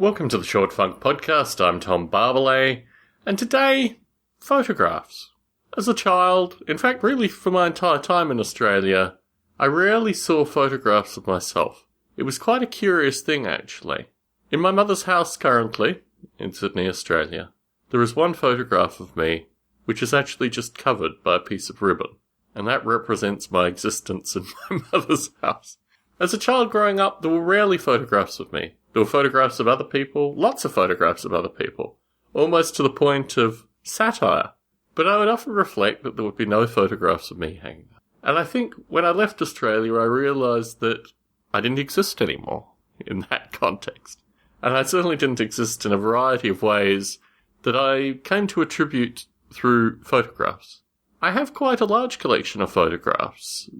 Welcome to the Short Funk Podcast. I'm Tom Barbalet, and today, photographs. As a child, in fact really for my entire time in Australia, I rarely saw photographs of myself. It was quite a curious thing actually. In my mother's house currently, in Sydney, Australia, there is one photograph of me which is actually just covered by a piece of ribbon, and that represents my existence in my mother's house. As a child growing up, there were rarely photographs of me. There were photographs of other people, lots of photographs of other people, almost to the point of satire. But I would often reflect that there would be no photographs of me hanging up. And I think when I left Australia, I realised that I didn't exist anymore in that context. And I certainly didn't exist in a variety of ways that I came to attribute through photographs. I have quite a large collection of photographs,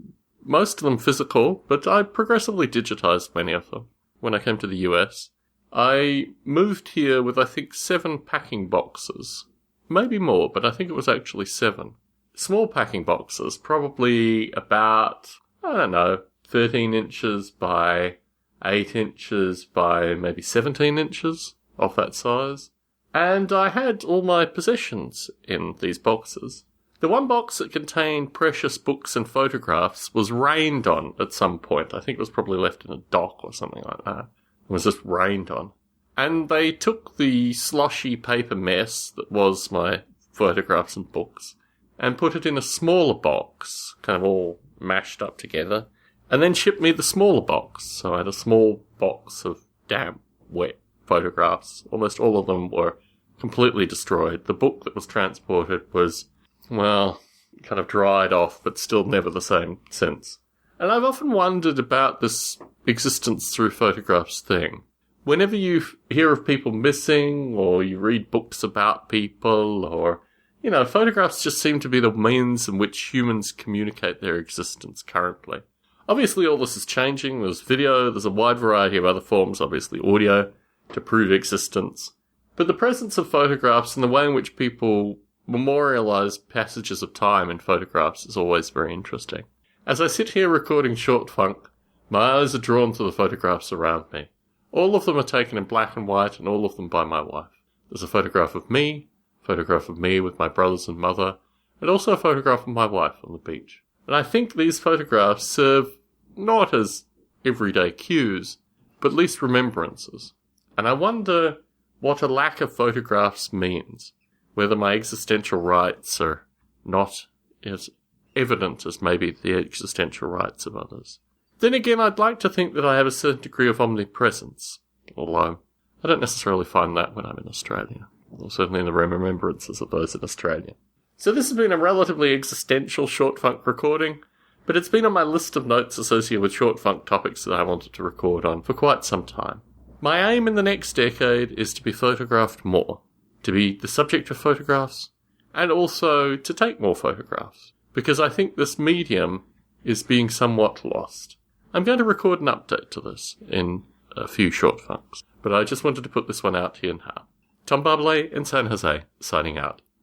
most of them physical, but I progressively digitised many of them. When I came to the US, I moved here with, I think, 7 packing boxes. Maybe more, but I think it was actually 7. Small packing boxes, probably about, 13 inches by 8 inches by maybe 17 inches, of that size. And I had all my possessions in these boxes. The one box that contained precious books and photographs was rained on at some point. I think it was probably left in a dock or something like that. It was just rained on. And they took the sloshy paper mess that was my photographs and books and put it in a smaller box, kind of all mashed up together, and then shipped me the smaller box. So I had a small box of damp, wet photographs. Almost all of them were completely destroyed. The book that was transported was, well, kind of dried off, but still never the same since. And I've often wondered about this existence through photographs thing. Whenever you hear of people missing, or you read books about people, or, photographs just seem to be the means in which humans communicate their existence currently. Obviously all this is changing. There's video, there's a wide variety of other forms, obviously audio, to prove existence. But the presence of photographs and the way in which people memorialise passages of time in photographs is always very interesting. As I sit here recording Short Funk, my eyes are drawn to the photographs around me. All of them are taken in black and white, and all of them by my wife. There's a photograph of me with my brothers and mother, and also a photograph of my wife on the beach. And I think these photographs serve not as everyday cues, but at least remembrances. And I wonder what a lack of photographs means. Whether my existential rights are not as evident as maybe the existential rights of others. Then again, I'd like to think that I have a certain degree of omnipresence, although I don't necessarily find that when I'm in Australia, or certainly in the remembrances of those in Australia. So this has been a relatively existential Short Funk recording, but it's been on my list of notes associated with Short Funk topics that I wanted to record on for quite some time. My aim in the next decade is to be photographed more, to be the subject of photographs, and also to take more photographs, because I think this medium is being somewhat lost. I'm going to record an update to this in a few Short Funks, but I just wanted to put this one out here now. Tom Barbalet in San Jose, signing out.